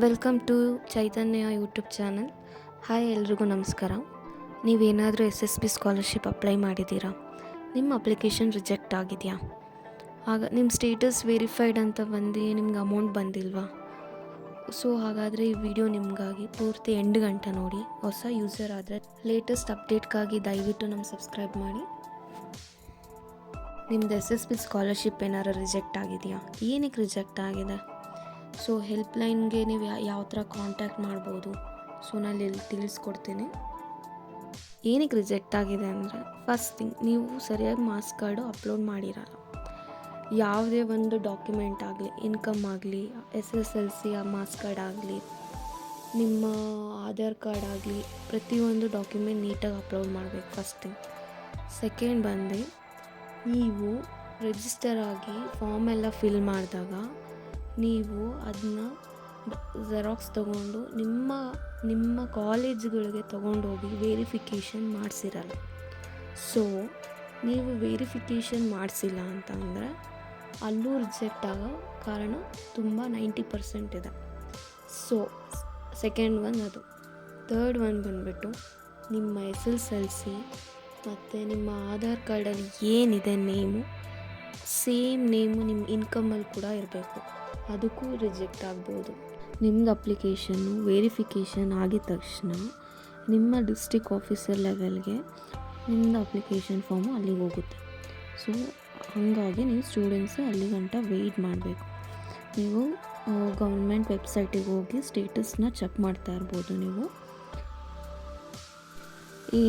Welcome to Chaitanya YouTube channel. Hi, ಎಲ್ರಿಗೂ ನಮಸ್ಕಾರ. ನೀವೇನಾದರೂ SSB ಸ್ಕಾಲರ್ಶಿಪ್ ಅಪ್ಲೈ ಮಾಡಿದ್ದೀರಾ? ನಿಮ್ಮ ಅಪ್ಲಿಕೇಶನ್ ರಿಜೆಕ್ಟ್ ಆಗಿದೆಯಾ? ಆಗ ನಿಮ್ಮ ಸ್ಟೇಟಸ್ ವೆರಿಫೈಡ್ ಅಂತ ಬಂದು ನಿಮ್ಗೆ ಅಮೌಂಟ್ ಬಂದಿಲ್ವಾ? ಸೊ ಹಾಗಾದರೆ ಈ ವಿಡಿಯೋ ನಿಮಗಾಗಿ ಪೂರ್ತಿ ಎಂಡ್ ಗಂಟ ನೋಡಿ. ಹೊಸ ಯೂಸರ್ ಆದರೆ ಲೇಟೆಸ್ಟ್ ಅಪ್ಡೇಟ್ಗಾಗಿ ದಯವಿಟ್ಟು ನಮ್ಗೆ ಸಬ್ಸ್ಕ್ರೈಬ್ ಮಾಡಿ. ನಿಮ್ಮದು SSB ಸ್ಕಾಲರ್ಶಿಪ್ ಏನಾರು ರಿಜೆಕ್ಟ್ ಆಗಿದೆಯಾ? ಏನಕ್ಕೆ ರಿಜೆಕ್ಟ್ ಆಗಿದೆ? ಸೊ ಹೆಲ್ಪ್ಲೈನ್ಗೆ ನೀವು ಯಾವ ಥರ ಕಾಂಟ್ಯಾಕ್ಟ್ ಮಾಡ್ಬೋದು, ಸೊ ನಾನು ಇಲ್ಲಿ ತಿಳಿಸ್ಕೊಡ್ತೀನಿ. ಏನಕ್ಕೆ ರಿಜೆಕ್ಟ್ ಆಗಿದೆ ಅಂದರೆ, ಫಸ್ಟ್ ಥಿಂಗ್, ನೀವು ಸರಿಯಾಗಿ ಮಾರ್ಕ್ಸ್ ಕಾರ್ಡು ಅಪ್ಲೋಡ್ ಮಾಡಿರಲ್ಲ. ಯಾವುದೇ ಒಂದು ಡಾಕ್ಯುಮೆಂಟ್ ಆಗಲಿ, ಇನ್ಕಮ್ ಆಗಲಿ, SSLC ಮಾರ್ಕ್ಸ್ ಕಾರ್ಡ್ ಆಗಲಿ, ನಿಮ್ಮ ಆಧಾರ್ ಕಾರ್ಡ್ ಆಗಲಿ, ಪ್ರತಿಯೊಂದು ಡಾಕ್ಯುಮೆಂಟ್ ನೀಟಾಗಿ ಅಪ್ಲೋಡ್ ಮಾಡಬೇಕು, ಫಸ್ಟ್ ಥಿಂಗ್. ಸೆಕೆಂಡ್ ಬಂದು, ನೀವು ರಿಜಿಸ್ಟರ್ ಆಗಿ ಫಾರ್ಮ್ ಎಲ್ಲ ಫಿಲ್ ಮಾಡಿದಾಗ ನೀವು ಅದನ್ನ ಜೆರಾಕ್ಸ್ ತೊಗೊಂಡು ನಿಮ್ಮ ಕಾಲೇಜ್ಗಳಿಗೆ ತೊಗೊಂಡೋಗಿ ವೆರಿಫಿಕೇಷನ್ ಮಾಡಿಸಿರಲ್ಲ. ಸೊ ನೀವು ವೆರಿಫಿಕೇಷನ್ ಮಾಡಿಸಿಲ್ಲ ಅಂತ ಅಂದರೆ ಅಲ್ಲೂ ರಿಜೆಕ್ಟ್ ಆಗೋ ಕಾರಣ ತುಂಬ 90% ಇದೆ. ಸೊ ಸೆಕೆಂಡ್ ಒನ್ ಅದು. ಥರ್ಡ್ ಒನ್ ಬಂದುಬಿಟ್ಟು ನಿಮ್ಮ SSLC ಮತ್ತು ನಿಮ್ಮ ಆಧಾರ್ ಕಾರ್ಡಲ್ಲಿ ಏನಿದೆ ನೇಮು, ಸೇಮ್ ನೇಮು ನಿಮ್ಮ ಇನ್ಕಮಲ್ಲಿ ಕೂಡ ಇರಬೇಕು. ಅದಕ್ಕೂ ರಿಜೆಕ್ಟ್ ಆಗ್ಬೋದು. ನಿಮ್ಮದು ಅಪ್ಲಿಕೇಶನ್ನು ವೆರಿಫಿಕೇಷನ್ ಆಗಿದ ತಕ್ಷಣ ನಿಮ್ಮ ಡಿಸ್ಟ್ರಿಕ್ಟ್ ಆಫೀಸರ್ ಲೆವೆಲ್ಗೆ ನಿಮ್ಮದು ಅಪ್ಲಿಕೇಶನ್ ಫಾರ್ಮು ಅಲ್ಲಿಗೆ ಹೋಗುತ್ತೆ. ಸೊ ಹಾಗಾಗಿ ನೀವು ಸ್ಟೂಡೆಂಟ್ಸು ಅಲ್ಲಿ ಗಂಟ ವೆಯ್ಟ್ ಮಾಡಬೇಕು. ನೀವು ಗೌರ್ಮೆಂಟ್ ವೆಬ್ಸೈಟಿಗೆ ಹೋಗಿ ಸ್ಟೇಟಸ್ನ ಚೆಕ್ ಮಾಡ್ತಾ ಇರ್ಬೋದು. ನೀವು ಈ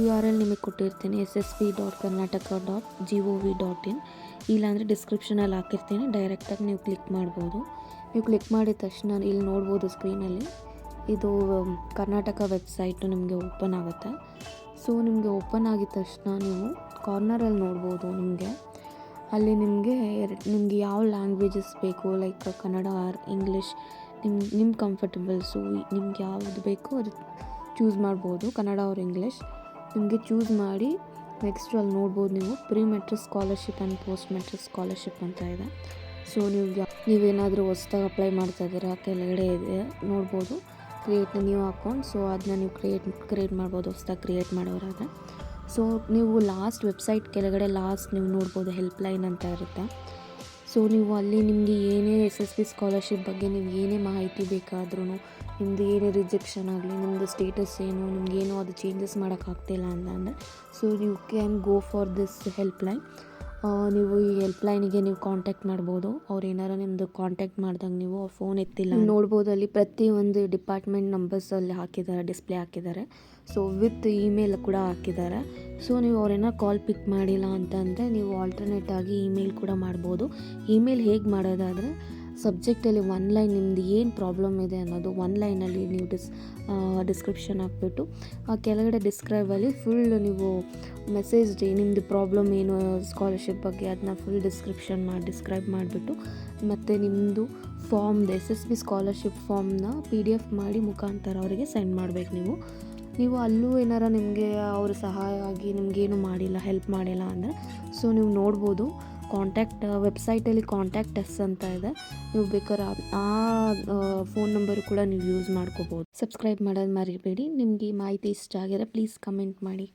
URL ನಿಮಗೆ ಕೊಟ್ಟಿರ್ತೀನಿ, ssb.karnataka.gov.in. ಇಲ್ಲಾಂದರೆ ಡಿಸ್ಕ್ರಿಪ್ಷನಲ್ಲಿ ಹಾಕಿರ್ತೀನಿ, ಡೈರೆಕ್ಟಾಗಿ ನೀವು ಕ್ಲಿಕ್ ಮಾಡ್ಬೋದು. ನೀವು ಕ್ಲಿಕ್ ಮಾಡಿದ ತಕ್ಷಣ ಇಲ್ಲಿ ನೋಡ್ಬೋದು ಸ್ಕ್ರೀನಲ್ಲಿ, ಇದು ಕರ್ನಾಟಕ ವೆಬ್ಸೈಟು ನಿಮಗೆ ಓಪನ್ ಆಗುತ್ತೆ. ಸೊ ನಿಮಗೆ ಓಪನ್ ಆಗಿದ ತಕ್ಷಣ ನೀವು ಕಾರ್ನರಲ್ಲಿ ನೋಡ್ಬೋದು, ಅಲ್ಲಿ ನಿಮಗೆ ಯಾವ ಲ್ಯಾಂಗ್ವೇಜಸ್ ಬೇಕು, ಲೈಕ್ ಕನ್ನಡ ಆರ್ ಇಂಗ್ಲೀಷ್, ನಿಮ್ಮ ಕಂಫರ್ಟಬಲ್. ಸೊ ನಿಮ್ಗೆ ಯಾವುದು ಬೇಕು ಅದು ಚೂಸ್ ಮಾಡ್ಬೋದು, ಕನ್ನಡ ಅವ್ರ ಇಂಗ್ಲೀಷ್ ನಿಮಗೆ ಚೂಸ್ ಮಾಡಿ. ನೆಕ್ಸ್ಟು ಅಲ್ಲಿ ನೋಡ್ಬೋದು ನೀವು pre matric scholarship and post matric scholarship ಅಂತ ಇದೆ. ಸೊ ನೀವೇನಾದರೂ ಹೊಸ್ದಾಗಿ ಅಪ್ಲೈ ಮಾಡ್ತಾ ಇದ್ದೀರಾ, ಕೆಳಗಡೆ ಇದೆ ನೋಡ್ಬೋದು ಕ್ರಿಯೇಟ್ ನ್ಯೂ ಅಕೌಂಟ್. ಸೊ ಅದನ್ನ ನೀವು ಕ್ರಿಯೇಟ್ ಮಾಡ್ಬೋದು, ಹೊಸ್ದಾಗಿ ಕ್ರಿಯೇಟ್ ಮಾಡೋರಾದರೆ. ಸೊ ನೀವು ಲಾಸ್ಟ್ ವೆಬ್ಸೈಟ್ ಕೆಳಗಡೆ ಲಾಸ್ಟ್ ನೀವು ನೋಡ್ಬೋದು ಹೆಲ್ಪ್ಲೈನ್ ಅಂತ ಇರುತ್ತೆ. ಸೊ ನೀವು ಅಲ್ಲಿ ನಿಮಗೆ ಏನೇ SSB ಸ್ಕಾಲರ್ಶಿಪ್ ಬಗ್ಗೆ ನೀವು ಏನೇ ಮಾಹಿತಿ ಬೇಕಾದ್ರೂ, ನಿಮ್ಮದು ಏನೇ ರಿಜೆಕ್ಷನ್ ಆಗಲಿ, ನಿಮ್ಮದು ಸ್ಟೇಟಸ್ ಏನು, ನಿಮಗೇನೋ ಅದು ಚೇಂಜಸ್ ಮಾಡೋಕ್ಕಾಗ್ತಿಲ್ಲ ಅಂದರೆ so you can go for this helpline. ನೀವು ಈ ಹೆಲ್ಪ್ಲೈನಿಗೆ ನೀವು ಕಾಂಟ್ಯಾಕ್ಟ್ ಮಾಡ್ಬೋದು. ಅವ್ರು ಏನಾರು ನಿಮ್ಮದು ಕಾಂಟ್ಯಾಕ್ಟ್ ಮಾಡಿದಾಗ ನೀವು ಫೋನ್ ಎತ್ತಿಲ್ಲ ನೋಡ್ಬೋದು, ಅಲ್ಲಿ ಪ್ರತಿಯೊಂದು ಡಿಪಾರ್ಟ್ಮೆಂಟ್ ನಂಬರ್ಸಲ್ಲಿ ಹಾಕಿದ್ದಾರೆ, ಡಿಸ್ಪ್ಲೇ ಹಾಕಿದ್ದಾರೆ. ಸೊ ವಿತ್ ಇಮೇಲ್ ಕೂಡ ಹಾಕಿದ್ದಾರೆ. ಸೊ ನೀವು ಅವ್ರೇನೋ ಕಾಲ್ ಪಿಕ್ ಮಾಡಿಲ್ಲ ಅಂತಂದರೆ ನೀವು ಆಲ್ಟರ್ನೇಟ್ ಆಗಿ ಇಮೇಲ್ ಕೂಡ ಮಾಡ್ಬೋದು. ಇಮೇಲ್ ಹೇಗೆ ಮಾಡೋದಾದರೆ, ಸಬ್ಜೆಕ್ಟಲ್ಲಿ ಒನ್ ಲೈನ್ ನಿಮ್ಮದು ಏನು ಪ್ರಾಬ್ಲಮ್ ಇದೆ ಅನ್ನೋದು ಒನ್ ಲೈನಲ್ಲಿ ನೀವು ಡಿಸ್ಕ್ರಿಪ್ಷನ್ ಹಾಕ್ಬಿಟ್ಟು, ಆ ಕೆಳಗಡೆ ಡಿಸ್ಕ್ರೈಬಲ್ಲಿ ಫುಲ್ ನೀವು ಮೆಸೇಜ್ ನಿಮ್ಮದು ಪ್ರಾಬ್ಲಮ್ ಏನು ಸ್ಕಾಲರ್ಶಿಪ್ ಬಗ್ಗೆ ಅದನ್ನ ಫುಲ್ ಡಿಸ್ಕ್ರೈಬ್ ಮಾಡಿಬಿಟ್ಟು, ಮತ್ತು ನಿಮ್ಮದು ಫಾರ್ಮ್ದು SSB ಸ್ಕಾಲರ್ಶಿಪ್ ಫಾರ್ಮ್ನ PDF ಮಾಡಿ ಮುಖಾಂತರ ಅವರಿಗೆ ಸೆಂಡ್ ಮಾಡಬೇಕು. ನೀವು ಅಲ್ಲೂ ಏನಾರ ನಿಮಗೆ ಅವರು ಸಹಾಯ ಆಗಿ ನಿಮಗೇನು ಮಾಡಿಲ್ಲ, ಹೆಲ್ಪ್ ಮಾಡಿಲ್ಲ ಅಂದರೆ ಸೊ ನೀವು ನೋಡ್ಬೋದು ವೆಬ್ಸೈಟಲ್ಲಿ ಕಾಂಟ್ಯಾಕ್ಟ್ ಅಸ್ ಅಂತ ಇದೆ. ನೀವು ಬೇಕಾದ್ರೆ ಆ ಫೋನ್ ನಂಬರು ಕೂಡ ನೀವು ಯೂಸ್ ಮಾಡ್ಕೋಬೋದು. ಸಬ್ಸ್ಕ್ರೈಬ್ ಮಾಡೋದು ಮರಿಬೇಡಿ. ನಿಮಗೆ ಈ ಮಾಹಿತಿ ಇಷ್ಟ ಆಗಿದ್ರೆ ಪ್ಲೀಸ್ ಕಮೆಂಟ್ ಮಾಡಿ.